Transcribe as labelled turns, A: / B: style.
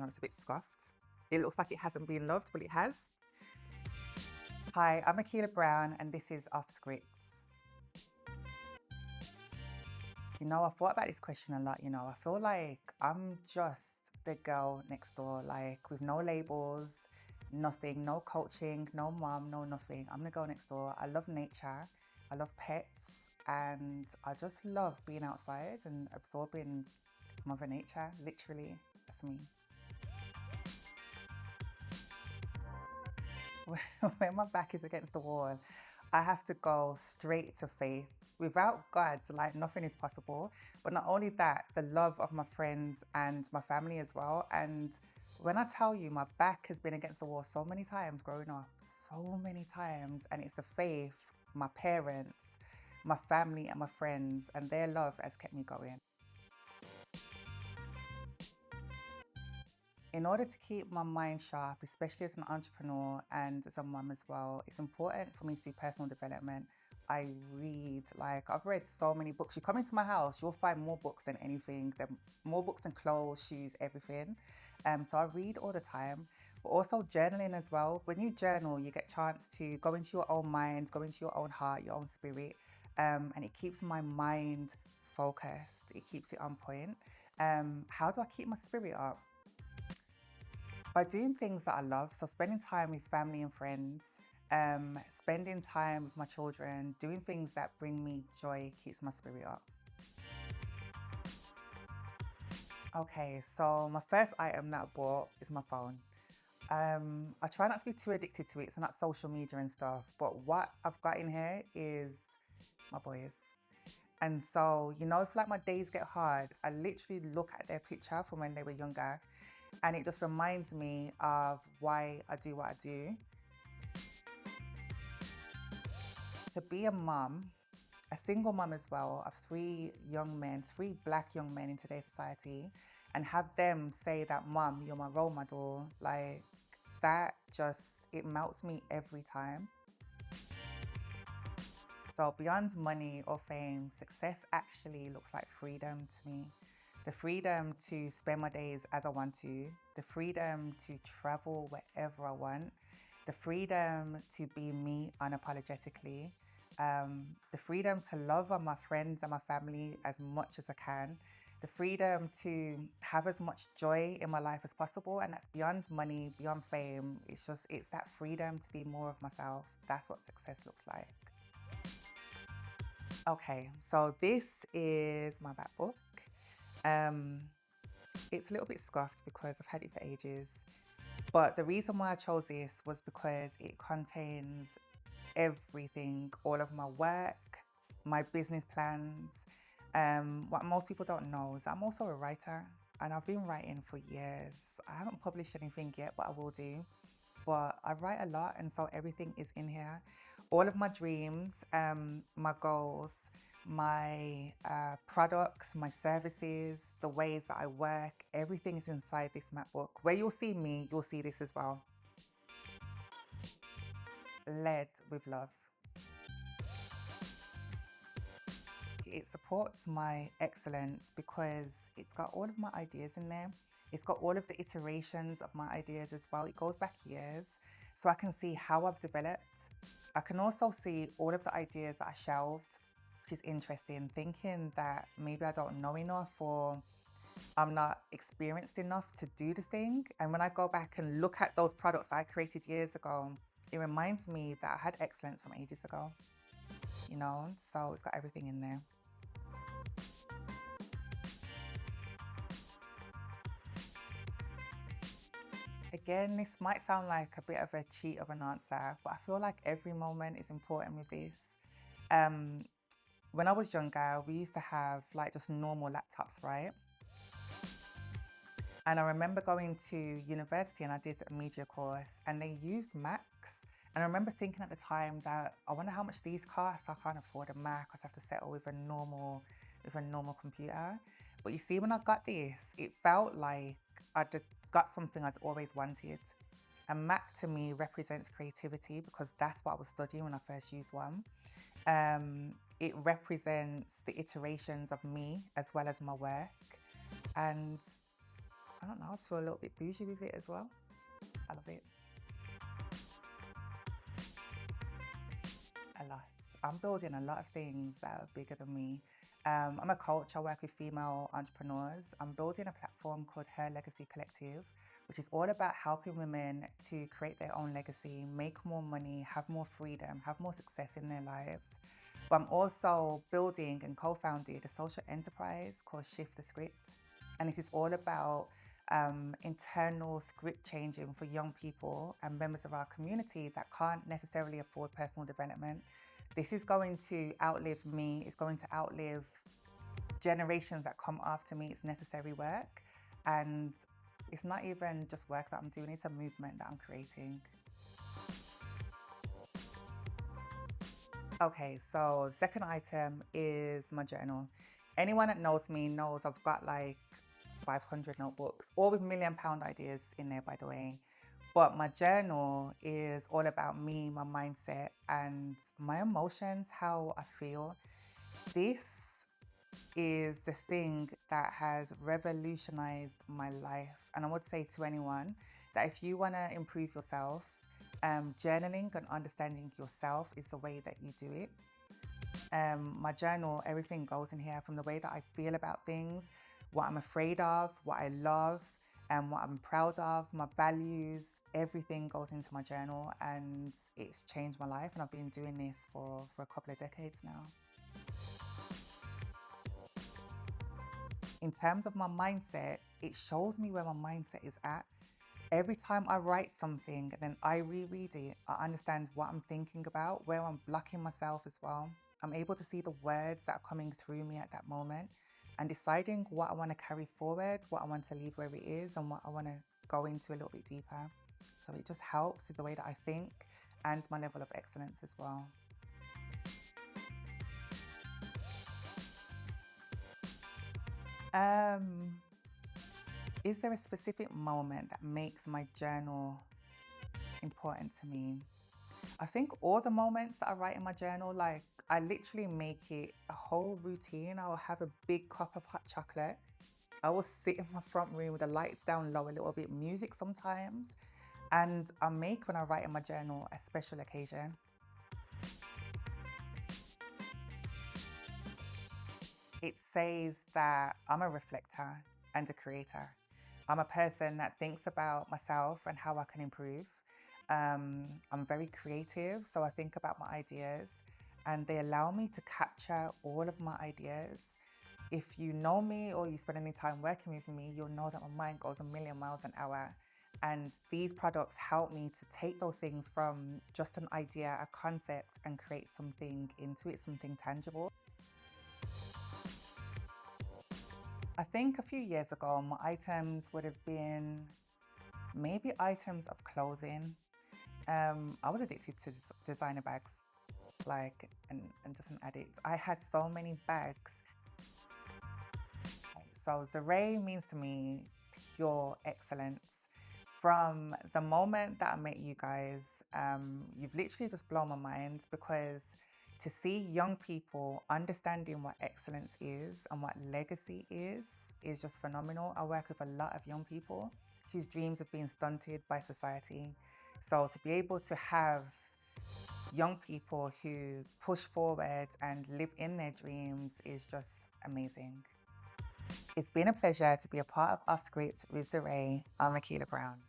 A: even though it's a bit scuffed. It looks like it hasn't been loved, but it has. Hi, I'm Akeila Browne and this is Off Scripts. I thought about this question a lot, I feel like I'm just the girl next door, like with no labels, nothing, no coaching, no mom, no nothing. I'm the girl next door. I love nature, I love pets, and I just love being outside and absorbing Mother Nature, literally. That's me. When my back is against the wall, I have to go straight to faith. Without God, like nothing is possible. But not only that, the love of my friends and my family as well. And when I tell you, my back has been against the wall so many times growing up, so many times. And it's the faith, my parents, my family and my friends, and their love has kept me going. In order to keep my mind sharp, especially as an entrepreneur and as a mum as well, it's important for me to do personal development. I read, like I've read so many books. You come into my house, you'll find more books than anything, more books than clothes, shoes, everything. So I read all the time, but also journaling as well. When you journal, you get a chance to go into your own mind, go into your own heart, your own spirit, and it keeps my mind focused. It keeps it on point. How do I keep my spirit up? By doing things that I love, so spending time with family and friends, spending time with my children, doing things that bring me joy keeps my spirit up. Okay, so my first item that I bought is my phone. I try not to be too addicted to it, so not social media and stuff, but what I've got in here is my boys. And so, if like my days get hard, I literally look at their picture from when they were younger, and it just reminds me of why I do what I do. To be a mum, a single mum as well, of three black young men in today's society, and have them say that, "Mum, you're my role model," like that it melts me every time. So beyond money or fame, success actually looks like freedom to me. The freedom to spend my days as I want to, the freedom to travel wherever I want, the freedom to be me unapologetically, the freedom to love on my friends and my family as much as I can, the freedom to have as much joy in my life as possible. And that's beyond money, beyond fame. It's that freedom to be more of myself. That's what success looks like. Okay, so this is my back book. It's a little bit scuffed because I've had it for ages, but the reason why I chose this was because it contains everything, all of my work, my business plans. What most people don't know is I'm also a writer, and I've been writing for years. I haven't published anything yet, but I will do. But I write a lot, and so everything is in here. All of my dreams, my goals, my products, my services, the ways that I work, everything is inside this MacBook. Where you'll see me, you'll see this as well. Led with love. It supports my excellence because it's got all of my ideas in there. It's got all of the iterations of my ideas as well. It goes back years, so I can see how I've developed. I can also see all of the ideas that I shelved, which is interesting, thinking that maybe I don't know enough or I'm not experienced enough to do the thing. And when I go back and look at those products I created years ago, it reminds me that I had excellence from ages ago, so it's got everything in there. Again, this might sound like a bit of a cheat of an answer, but I feel like every moment is important with this. When I was younger, we used to have like just normal laptops, right? And I remember going to university and I did a media course and they used Macs. And I remember thinking at the time that I wonder how much these cost. I can't afford a Mac, I have to settle with a normal computer. But you see, when I got this, it felt like I'd got something I'd always wanted. A Mac to me represents creativity because that's what I was studying when I first used one. It represents the iterations of me as well as my work. And I don't know, I just feel a little bit bougie with it as well. I love it. A lot. I'm building a lot of things that are bigger than me. I'm a coach, I work with female entrepreneurs. I'm building a platform called Her Legacy Collective, which is all about helping women to create their own legacy, make more money, have more freedom, have more success in their lives. But I'm also building and co-founded a social enterprise called Shift the Script. And this is all about internal script changing for young people and members of our community that can't necessarily afford personal development. This is going to outlive me, it's going to outlive generations that come after me. It's necessary work. And it's not even just work that I'm doing, it's a movement that I'm creating. Okay, so the second item is my journal. Anyone that knows me knows I've got like 500 notebooks, all with £1,000,000 ideas in there, by the way. But my journal is all about me, my mindset, and my emotions, how I feel. This is the thing that has revolutionized my life. And I would say to anyone that if you want to improve yourself, journaling and understanding yourself is the way that you do it. My journal, everything goes in here, from the way that I feel about things, what I'm afraid of, what I love, and what I'm proud of, my values, everything goes into my journal, and it's changed my life. And I've been doing this for a couple of decades now. In terms of my mindset, it shows me where my mindset is at. Every time I write something and then I reread it, I understand what I'm thinking about, where I'm blocking myself as well. I'm able to see the words that are coming through me at that moment and deciding what I want to carry forward, what I want to leave where it is, and what I want to go into a little bit deeper. So it just helps with the way that I think and my level of excellence as well. Is there a specific moment that makes my journal important to me? I think all the moments that I write in my journal, like I literally make it a whole routine. I will have a big cup of hot chocolate. I will sit in my front room with the lights down low, a little bit music sometimes. And I make, when I write in my journal, a special occasion. It says that I'm a reflector and a creator. I'm a person that thinks about myself and how I can improve. I'm very creative, so I think about my ideas and they allow me to capture all of my ideas. If you know me or you spend any time working with me, you'll know that my mind goes a million miles an hour. And these products help me to take those things from just an idea, a concept, and create something into it, something tangible. I think a few years ago, my items would have been maybe items of clothing. I was addicted to designer bags, and just an addict. I had so many bags. So Zaraé means to me pure excellence. From the moment that I met you guys, you've literally just blown my mind, because to see young people understanding what excellence is and what legacy is just phenomenal. I work with a lot of young people whose dreams have been stunted by society. So to be able to have young people who push forward and live in their dreams is just amazing. It's been a pleasure to be a part of Off Script with Zaraé. I'm Akeila Browne.